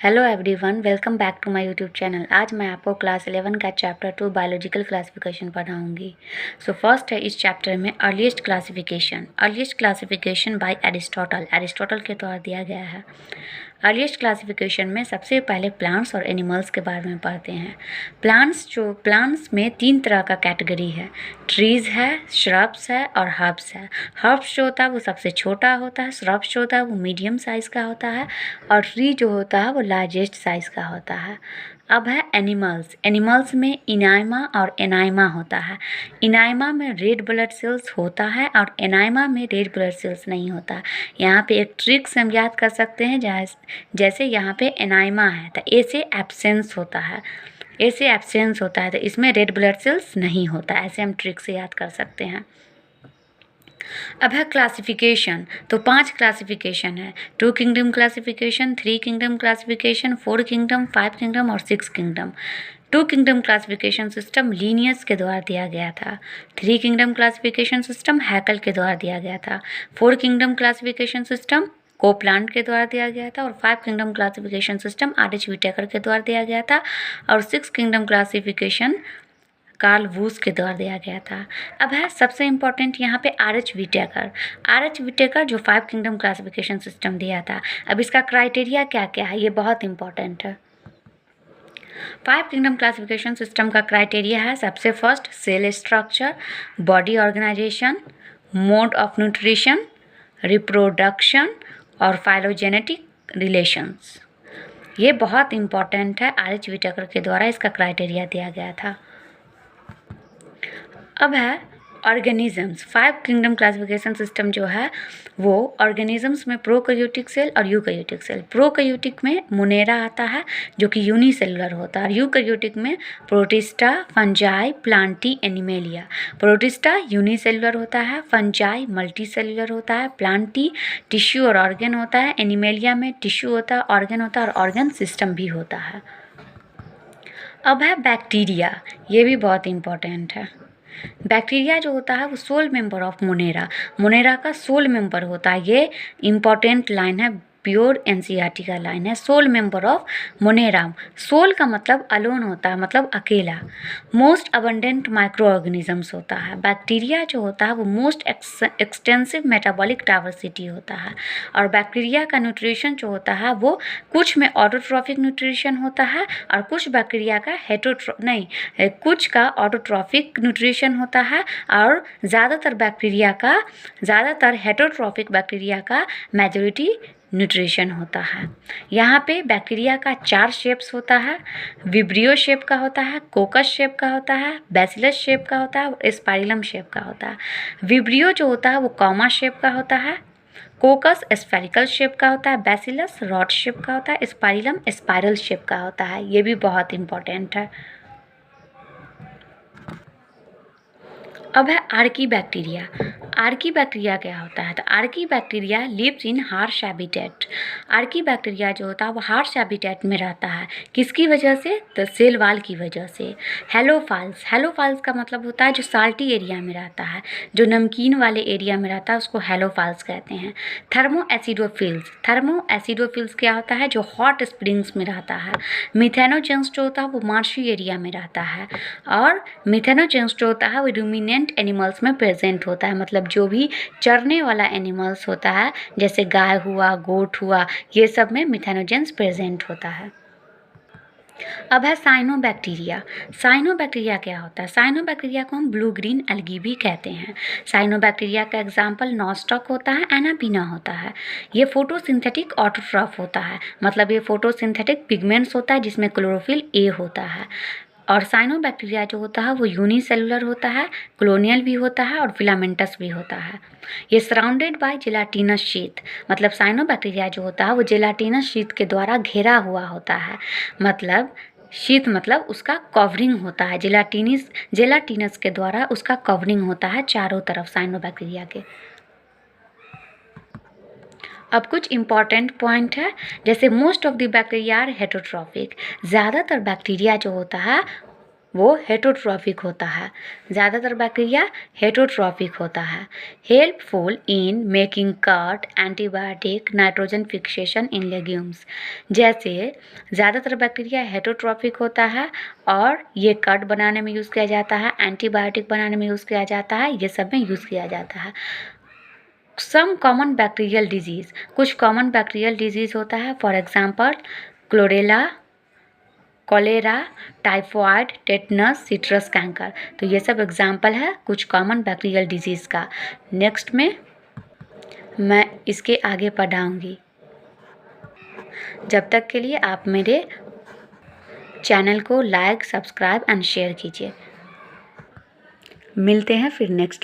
Hello everyone, welcome back to my YouTube channel. आज मैं आपको क्लास 11 का चैप्टर 2 बायोलॉजिकल क्लासिफिकेशन पढ़ाऊंगी। सो फर्स्ट है इस चैप्टर में अर्लीस्ट क्लासिफिकेशन बाय एरिस्टोटल के द्वारा दिया गया है। अर्लीस्ट क्लासिफिकेशन में सबसे पहले प्लांट्स और एनिमल्स के बारे में पढ़ते हैं। प्लांट्स में 3 तरह का कैटेगरी है, ट्रीज़ है, श्रब्स है और हर्ब्स है। हर्ब्स जो होता है वो सबसे छोटा होता है, श्रब्स जो होता है वो मीडियम साइज़ का होता है और ट्री जो होता है वो लार्जेस्ट साइज़ का होता है। अब है एनिमल्स में इनाइमा और एनाइमा होता है। इनाइमा में रेड ब्लड सेल्स होता है और एनाइमा में रेड ब्लड सेल्स नहीं होता। यहाँ पे एक ट्रिक से हम याद कर सकते हैं, जैसे यहाँ पे एनाइमा है तो ए से एब्सेंस होता है, तो इसमें रेड ब्लड सेल्स नहीं होता। ऐसे हम ट्रिक से याद कर सकते हैं। अब है क्लासिफिकेशन, तो 5 क्लासिफिकेशन है, 2 kingdom classification, 3 kingdom classification, 4 kingdom, 5 kingdom और 6 kingdom. 2 kingdom classification system Linnaeus के द्वारा दिया गया था। 3 किंगडम क्लासिफिकेशन सिस्टम हैकल के द्वारा दिया गया था। 4 किंगडम क्लासिफिकेशन सिस्टम कोप्लांट के द्वारा दिया गया था और 5 kingdom classification system R H. Whittaker के द्वारा दिया गया था और 6 किंगडम क्लासिफिकेशन कार्ल वूस के द्वारा दिया गया था। अब है सबसे इम्पॉर्टेंट यहाँ पे आर.एच. व्हिटेकर जो 5 किंगडम क्लासिफिकेशन सिस्टम दिया था। अब इसका क्राइटेरिया क्या क्या है, ये बहुत इंपॉर्टेंट है। 5 किंगडम क्लासिफिकेशन सिस्टम का क्राइटेरिया है, सबसे first cell structure, body organisation, mode of nutrition, reproduction और फाइलोजेनेटिक रिलेशंस। ये बहुत इंपॉर्टेंट है, आर.एच. व्हिटेकर के द्वारा इसका क्राइटेरिया दिया गया था। अब है ऑर्गेनिजम्स। 5 किंगडम क्लासिफिकेशन सिस्टम जो है वो ऑर्गेनिजम्स में प्रोकैरियोटिक सेल और यूकैरियोटिक सेल। प्रोकैरियोटिक में मोनेरा आता है जो कि यूनिसेलुलर होता है और यूकैरियोटिक में protista, fungi, Plantae, animalia. Protista unicellular होता है, फंजाई मल्टीसेलुलर होता है, प्लांटी टिश्यू और ऑर्गन होता है, एनिमेलिया में टिश्यू होता है, ऑर्गन होता है और ऑर्गन सिस्टम भी होता है। अब है बैक्टीरिया, ये भी बहुत इंपॉर्टेंट है। बैक्टीरिया जो होता है वो सोल मेंबर ऑफ मोनेरा का सोल मेंबर होता है। ये इंपॉर्टेंट लाइन है, प्योर एनसीईआरटी का लाइन है, sole member of Monera. Sole का मतलब अलोन होता है, मतलब अकेला। मोस्ट अबंडेंट माइक्रो ऑर्गेनिजम्स होता है। बैक्टीरिया जो होता है वो मोस्ट एक्सटेंसिव मेटाबॉलिक डाइवर्सिटी होता है और बैक्टीरिया का न्यूट्रिशन जो होता है वो कुछ में ऑटोट्रॉफिक न्यूट्रिशन होता है और कुछ बैक्टीरिया का कुछ का ऑटोट्रॉफिक न्यूट्रिशन होता है और ज़्यादातर हेटरोट्रॉफिक बैक्टीरिया का मेजॉरिटी न्यूट्रिशन होता है। यहाँ पे बैक्टीरिया का 4 शेप्स होता है, विब्रियो शेप का होता है, कोकस शेप का होता है, बैसिलस शेप का होता है और स्पाइरलम शेप का होता है। विब्रियो जो होता है वो कॉमा शेप का होता है, कोकस स्फेरिकल शेप का होता है, बैसिलस रॉड शेप का होता है, स्पाइरलम स्पाइरल शेप का होता है। ये भी बहुत इंपॉर्टेंट है। अब है आर्की बैक्टीरिया। आर्की बैक्टीरिया क्या होता है, तो archaebacteria lives in harsh habitat. Archaebacteria जो होता है वो हार्श हैबिटेट में रहता है। किसकी वजह से, तो सेल वॉल की वजह से। हेलोफाइल्स का मतलब होता है जो साल्टी एरिया में रहता है, जो नमकीन वाले एरिया में रहता है उसको हेलोफाइल्स कहते हैं। थर्मो एसिडोफिल्स क्या होता है, जो हॉट स्प्रिंग्स में रहता है। मिथेनोजेंस जो होता है वो मार्शी एरिया में रहता है और मिथेनोजेंस जो होता है वो रूमिनेंट एनिमल्स में प्रेजेंट होता है, मतलब जो भी चरने वाला एनिमल्स होता है जैसे गाय हुआ, गोट हुआ, ये सब में मिथेनोजेंस प्रेजेंट होता है। अब है साइनोबैक्टीरिया क्या होता है, साइनोबैक्टीरिया को हम ब्लू ग्रीन एल्गी भी कहते हैं। साइनोबैक्टीरिया का एग्जाम्पल नॉस्टॉक होता है, एनापिना होता है। ये फोटोसिंथेटिक ऑटोट्रॉफ होता है, मतलब ये फोटोसिंथेटिक पिगमेंट्स होता है जिसमें क्लोरोफिल ए होता है। और साइनोबैक्टीरिया जो होता है वो यूनिसेलुलर होता है, कॉलोनियल भी होता है और फिलामेंटस भी होता है। ये सराउंडेड बाय जेलाटिनस शीथ, मतलब साइनोबैक्टीरिया जो होता है वो जेलाटिनस शीथ के द्वारा घेरा हुआ होता है, मतलब उसका कवरिंग होता है, जेलाटिनस के द्वारा उसका कवरिंग होता है चारों तरफ साइनोबैक्टीरिया के। अब कुछ इम्पॉर्टेंट पॉइंट है, जैसे most of the bacteria are heterotrophic. ज़्यादातर बैक्टीरिया जो होता है वो हेटरोट्रॉफिक होता है। ज़्यादातर बैक्टीरिया हेटरोट्रॉफिक होता है। Helpful in making cut, antibiotic, nitrogen fixation in legumes. जैसे ज़्यादातर बैक्टीरिया हेटरोट्रॉफिक होता है और ये कट बनाने में यूज़ किया जाता है, एंटीबायोटिक बनाने में यूज़ किया जाता है, ये सब में यूज़ किया जाता है। सम कॉमन बैक्टीरियल डिजीज़, कुछ कॉमन बैक्टीरियल डिजीज़ होता है, for example chlorella, cholera, typhoid, tetanus, citrus canker. तो ये सब एग्जाम्पल है कुछ कॉमन बैक्टीरियल डिजीज़ का। नेक्स्ट में मैं इसके आगे पढ़ाऊँगी। जब तक के लिए आप मेरे चैनल को लाइक, सब्सक्राइब एंड शेयर कीजिए। मिलते हैं फिर नेक्स्ट